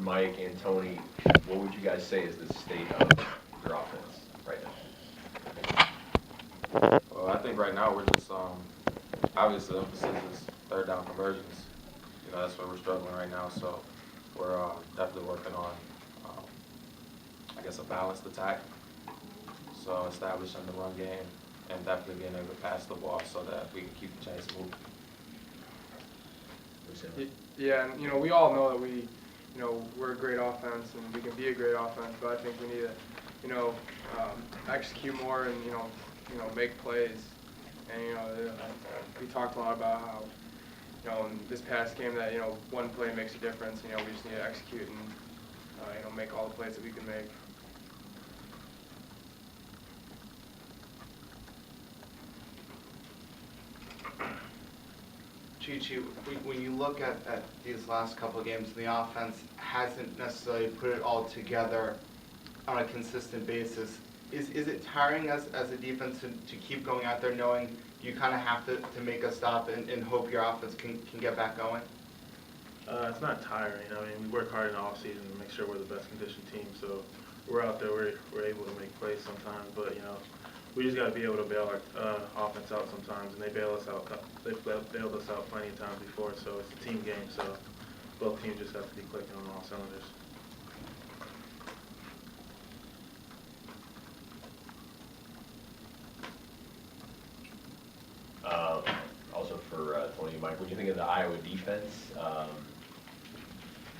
Mike and Tony, what would you guys say is the state of your offense right now? Well, I think right now we're just obviously the emphasis is third down conversions. That's where we're struggling right now. So we're definitely working on, um, I guess, a balanced attack. So establishing the run game and definitely being able to pass the ball so that we can keep the chains moving. Yeah, and we all know that we're a great offense and we can be a great offense, but I think we need to execute more and make plays. And we talked a lot about how in this past game that one play makes a difference. We just need to execute and make all the plays that we can make. Chi Chi, when you look at these last couple of games, the offense hasn't necessarily put it all together on a consistent basis. Is it tiring as a defense to keep going out there knowing you kind of have to make a stop and hope your offense can get back going? It's not tiring. I mean, we work hard in the offseason to make sure we're the best conditioned team. So we're out there, we're able to make plays sometimes, but we just got to be able to bail our offense out sometimes, and they bailed us out plenty of times before. So it's a team game. So both teams just have to be clicking on all cylinders. Also for Tony and Mike, what do you think of the Iowa defense?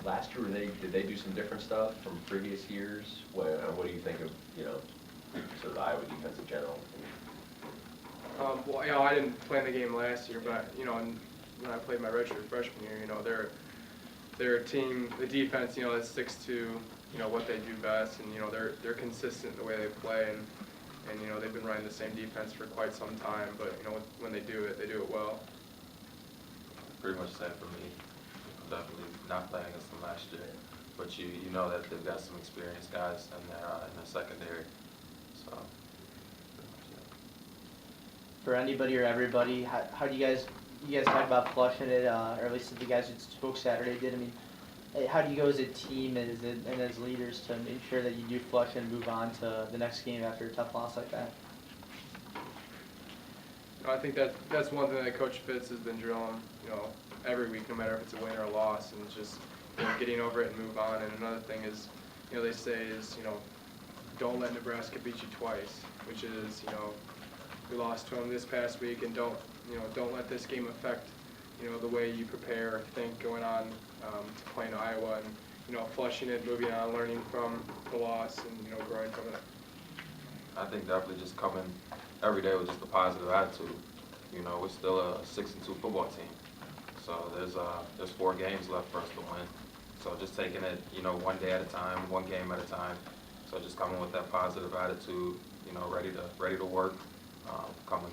Last year, did they do some different stuff from previous years? What do you think of sort of the Iowa defense in general? Well, I didn't play in the game last year, but when I played my redshirt freshman year, they're a team. The defense, that sticks to what they do best, and they're consistent in the way they play, and they've been running the same defense for quite some time. But when they do it well. Pretty much the same for me. Definitely not playing against them last year, but you know that they've got some experienced guys in their secondary. So. For anybody or everybody, how do you guys talk about flushing it, or at least the guys who spoke Saturday did? I mean, how do you go as a team and as leaders to make sure that you do flush and move on to the next game after a tough loss like that? I think that's one thing that Coach Fitz has been drilling, every week, no matter if it's a win or a loss, and it's just getting over it and move on. And another thing is, they say is, don't let Nebraska beat you twice, which is, we lost to them this past week, and don't let this game affect, the way you prepare or think going on to playing Iowa, and flushing it, moving on, learning from the loss, and growing from it. I think definitely just coming every day with just a positive attitude. We're still a 6-2 football team, so there's 4 games left for us to win. So just taking it, one day at a time, one game at a time. So just coming with that positive attitude, ready to work, coming,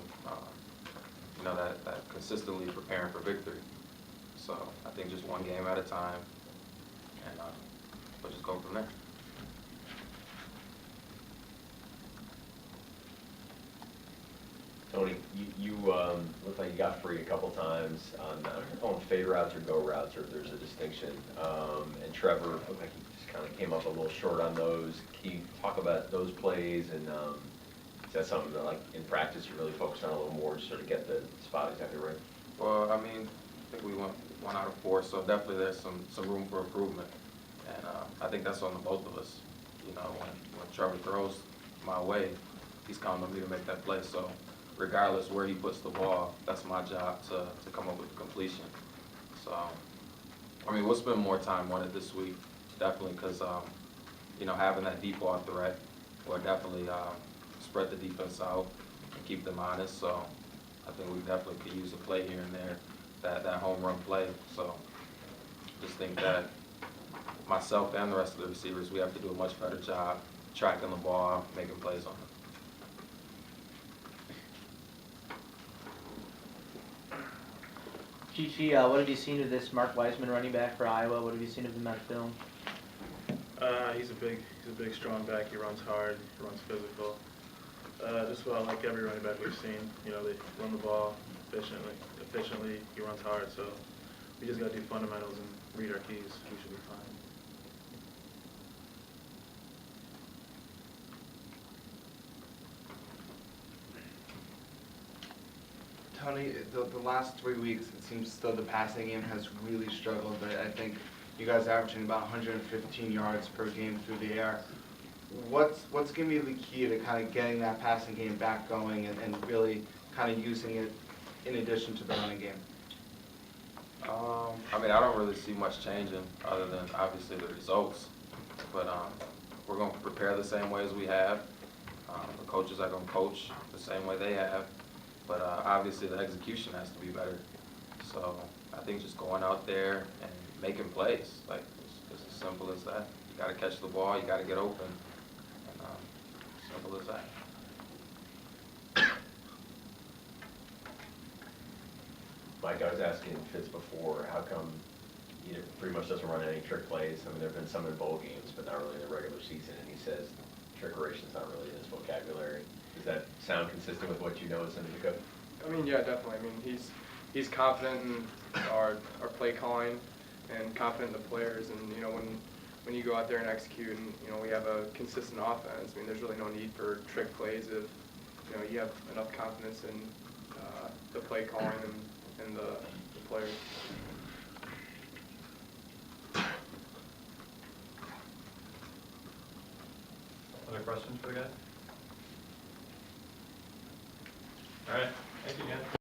that consistently preparing for victory. So I think just one game at a time, and we'll just go from there. Tony, you looked like you got free a couple times on, I don't know if you're calling fade routes or go routes, or if there's a distinction. And Trevor looked like he just kind of came up a little short on those. Can you talk about those plays, and is that something that, like, in practice you really focused on a little more to sort of get the spot exactly right? Well, I mean, I think we went 1 out of 4, so definitely there's some room for improvement. And I think that's on the both of us. When Trevor throws my way, he's counting on me to make that play. So regardless where he puts the ball, that's my job to come up with the completion. So, I mean, we'll spend more time on it this week, definitely, because, having that deep ball threat will definitely spread the defense out and keep them honest. So I think we definitely could use a play here and there, that home run play. So just think that myself and the rest of the receivers, we have to do a much better job tracking the ball, making plays on it. Chi Chi, what have you seen of this Mark Wiseman running back for Iowa? What have you seen of him on film? He's a big, strong back. He runs hard. He runs physical. Just about like every running back we've seen. They run the ball efficiently. He runs hard. So we just got to do fundamentals and read our keys. We should be fine. Tony, the last 3 weeks, it seems still the passing game has really struggled. I think you guys are averaging about 115 yards per game through the air. What's going to be the key to kind of getting that passing game back going and really kind of using it in addition to the running game? I mean, I don't really see much changing other than obviously the results, but we're going to prepare the same way as we have. The coaches are going to coach the same way they have, but obviously the execution has to be better. So I think just going out there and making plays, like it's as simple as that. You got to catch the ball, you got to get open, and simple as that. Mike, I was asking Fitz before, how come he pretty much doesn't run any trick plays? I mean, there've been some in bowl games, but not really in the regular season, and he says trickeration's not really in his vocabulary. Does that sound consistent with what you know as the coach? I mean, yeah, definitely. I mean, he's confident in our play calling and confident in the players. And you know, when you go out there and execute, and you know, we have a consistent offense. I mean, there's really no need for trick plays if you know you have enough confidence in the play calling and the players. Other questions for the guy? All right, thank you, again.